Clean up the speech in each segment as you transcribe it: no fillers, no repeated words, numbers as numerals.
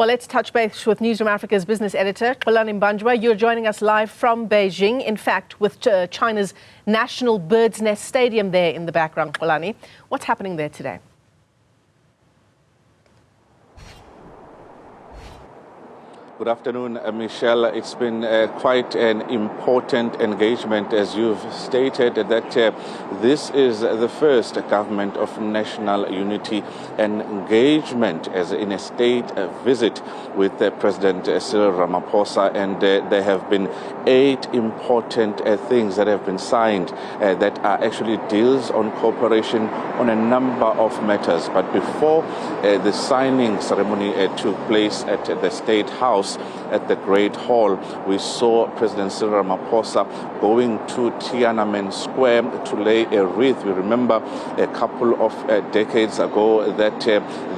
Well, let's touch base with Newzroom Africa's business editor, Xolani Mbanjwa. You're joining us live from Beijing, in fact, with China's National Bird's Nest Stadium there in the background. Xolani, what's happening there today? Good afternoon, Michelle. It's been quite an important engagement, as you've stated, that this is the first government of national unity engagement as in a state visit with President Cyril Ramaphosa, and there have been 8 important things that have been signed that are actually deals on cooperation on a number of matters. But before the signing ceremony took place at the State House, at the Great Hall, we saw President Cyril Ramaphosa going to Tiananmen Square to lay a wreath. We remember a couple of decades ago that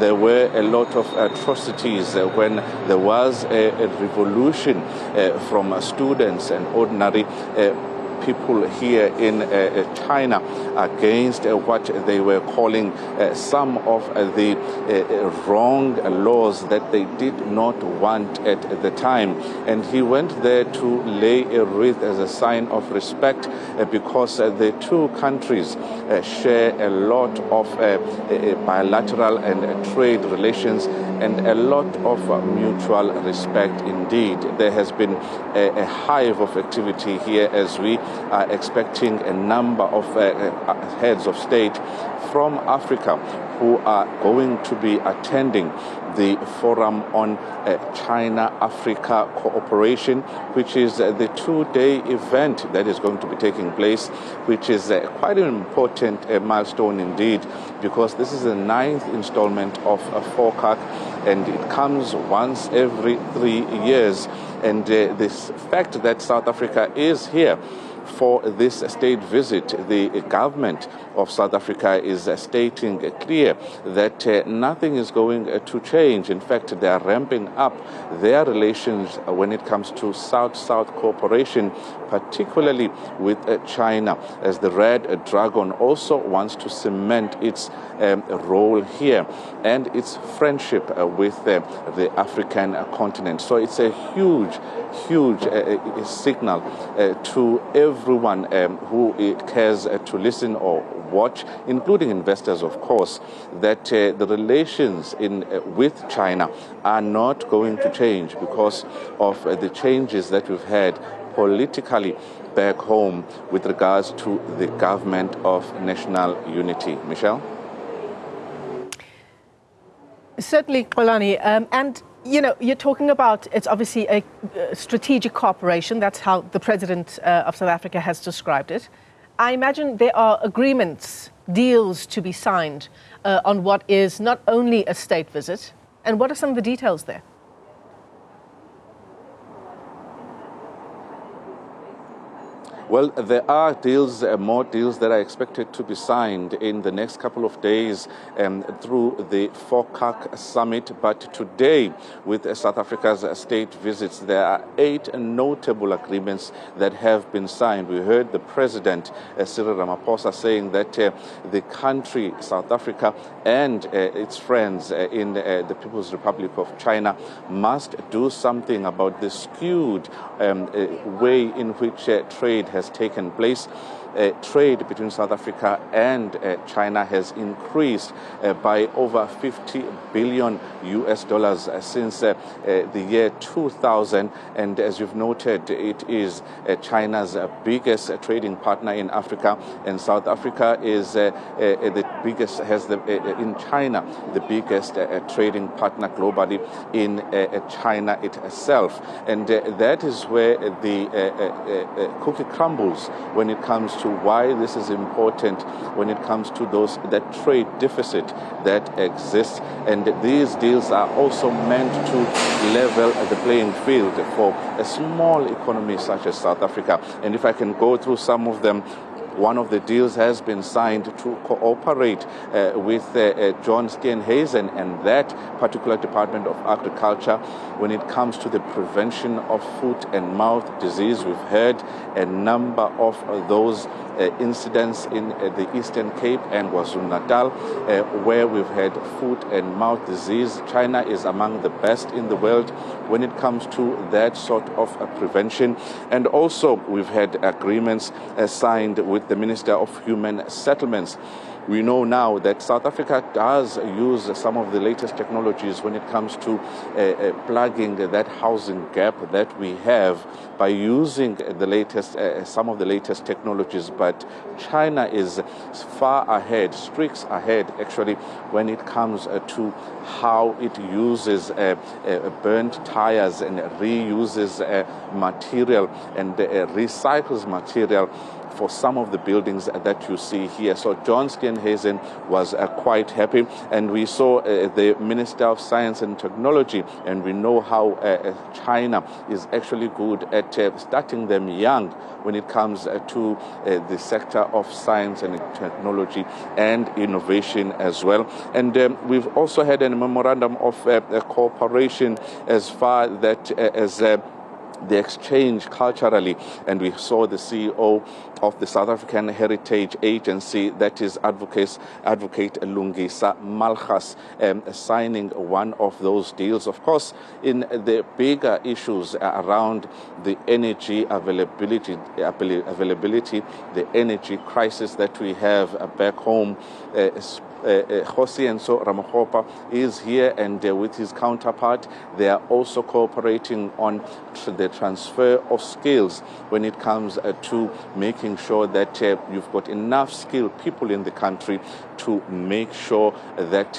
there were a lot of atrocities when there was a revolution from students and ordinary people here in China against what they were calling some of the wrong laws that they did not want at the time. And he went there to lay a wreath as a sign of respect because the two countries share a lot of bilateral and trade relations and a lot of mutual respect indeed. There has been a hive of activity here as we are expecting a number of heads of state from Africa who are going to be attending the Forum on China-Africa Cooperation, which is the 2-day event that is going to be taking place, which is quite an important milestone indeed, because this is the 9th installment of FOCAC, and it comes once every 3 years. And this fact that South Africa is here for this state visit, the government of South Africa is stating clear that nothing is going to change. In fact, they are ramping up their relations when it comes to South-South cooperation, particularly with China, as the Red Dragon also wants to cement its role here and its friendship with the African continent. So it's a huge signal to everyone who cares to listen or watch, including investors, of course, that the relations with China are not going to change because of the changes that we've had politically back home with regards to the government of national unity. Michelle? Certainly, Xolani. And you know, you're talking about, it's obviously a strategic cooperation. That's how the President of South Africa has described it. I imagine there are agreements, deals to be signed on what is not only a state visit. And what are some of the details there? Well, there are deals, more deals that are expected to be signed in the next couple of days through the FOCAC summit. But today, with South Africa's state visits, there are 8 notable agreements that have been signed. We heard the President, Cyril Ramaphosa, saying that the country, South Africa, and its friends in the People's Republic of China must do something about the skewed way in which trade has taken place. Trade between South Africa and China has increased by over $50 billion since the year 2000, and as you've noted, it is China's biggest trading partner in Africa, and South Africa is the biggest, in China, the biggest trading partner globally in China itself, and that is where the cookie crumbles when it comes to why this is important when it comes to that trade deficit that exists. And these deals are also meant to level the playing field for a small economy such as South Africa. And if I can go through some of them, one of the deals has been signed to cooperate with John Steenhuisen and that particular Department of Agriculture when it comes to the prevention of foot and mouth disease. We've heard a number of those incidents in the Eastern Cape and KwaZulu-Natal where we've had foot and mouth disease. China is among the best in the world when it comes to that sort of prevention. And also we've had agreements signed with the Minister of Human Settlements. We know now that South Africa does use some of the latest technologies when it comes to plugging that housing gap that we have by using the latest, some of the latest technologies. But China is far ahead, streaks ahead actually, when it comes to how it uses burnt tires and reuses material and recycles material for some of the buildings that you see here. So John Steenhuisen was quite happy, and we saw the Minister of Science and Technology, and we know how China is actually good at starting them young when it comes to the sector of science and technology and innovation as well. And we've also had a memorandum of cooperation as far that as the exchange culturally, and we saw the CEO of the South African Heritage Agency, that is Advocate Lungisa Malchas, signing one of those deals. Of course, in the bigger issues around the energy availability, the energy crisis that we have back home, Cyril Ramaphosa is here, and with his counterpart, they are also cooperating on the transfer of skills when it comes to making sure that you've got enough skilled people in the country to make sure that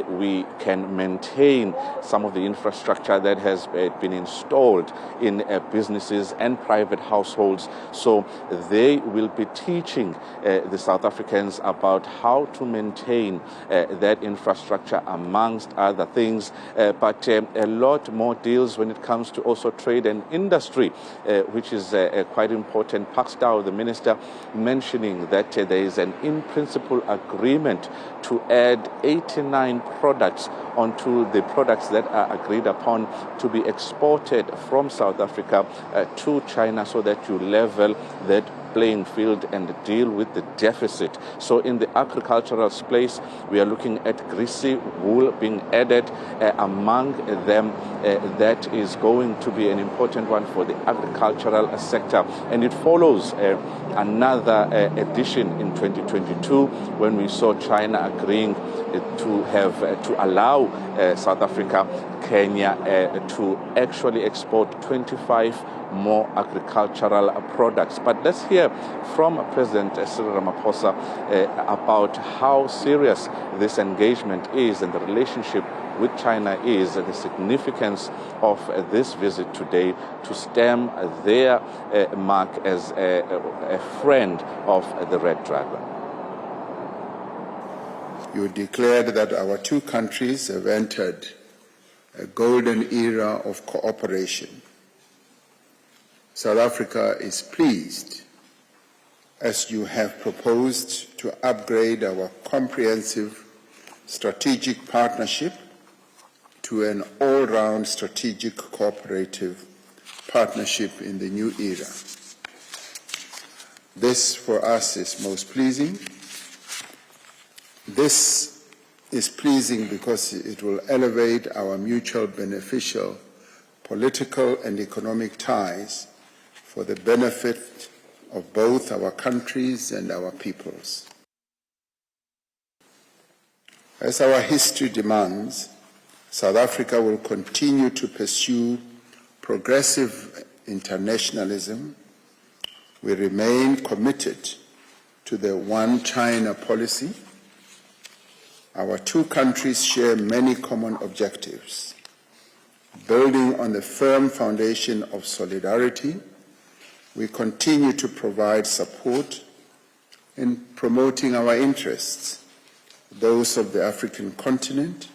we can maintain some of the infrastructure that has been installed in businesses and private households. So they will be teaching the South Africans about how to maintain that infrastructure, amongst other things, but a lot more deals when it comes to also trade and industry, which is quite important. Pakstow, the minister, mentioning that there is an in-principle agreement to add 89 products onto the products that are agreed upon to be exported from South Africa to China, so that you level that playing field and deal with the deficit. So in the agricultural space, we are looking at greasy wool being added among them. That is going to be an important one for the agricultural sector. And it follows another edition in 2022 when we saw China agreeing to have to allow South Africa, Kenya to actually export 25 more agricultural products. But let's hear from President Cyril Ramaphosa about how serious this engagement is and the relationship with China is, and the significance of this visit today to stem their mark as a friend of the Red Dragon. You declared that our two countries have entered a golden era of cooperation. South Africa is pleased, as you have proposed, to upgrade our comprehensive strategic partnership to an all-round strategic cooperative partnership in the new era. This, for us, is most pleasing. This is pleasing because it will elevate our mutual beneficial political and economic ties for the benefit of both our countries and our peoples. As our history demands, South Africa will continue to pursue progressive internationalism. We remain committed to the One China policy. Our two countries share many common objectives. Building on the firm foundation of solidarity, we continue to provide support in promoting our interests, those of the African continent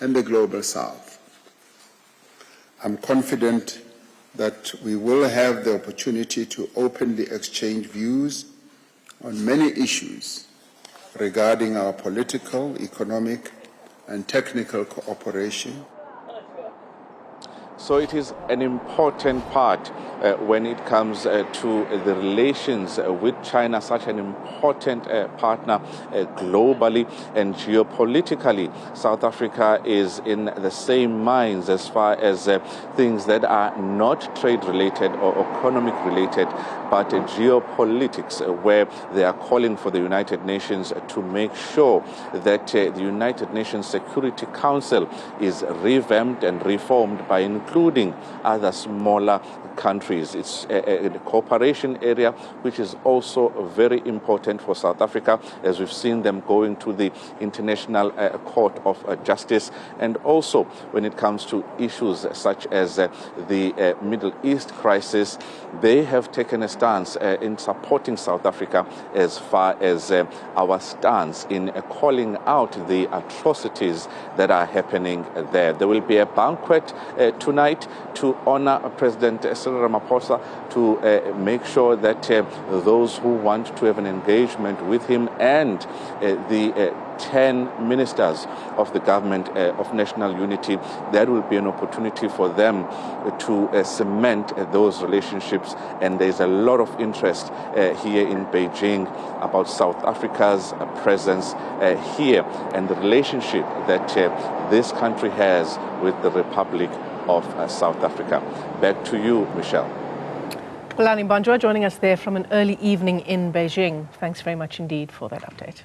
and the global South. I'm confident that we will have the opportunity to openly exchange views on many issues regarding our political, economic, and technical cooperation. So it is an important part when it comes to the relations with China, such an important partner globally and geopolitically. South Africa is in the same minds as far as things that are not trade related or economic related, but geopolitics, where they are calling for the United Nations to make sure that the United Nations Security Council is revamped and reformed by including other smaller countries. It's a cooperation area which is also very important for South Africa, as we've seen them going to the International Court of Justice, and also when it comes to issues such as the Middle East crisis. They have taken a stance in supporting South Africa as far as our stance in calling out the atrocities that are happening there. There will be a banquet tonight to honor President Cyril Ramaphosa, to make sure that those who want to have an engagement with him and the 10 ministers of the government of national unity, that will be an opportunity for them to cement those relationships. And there's a lot of interest here in Beijing about South Africa's presence here and the relationship that this country has with the Republic of South Africa. Back to you, Michelle. Xolani Mbanjwa joining us there from an early evening in Beijing. Thanks very much indeed for that update.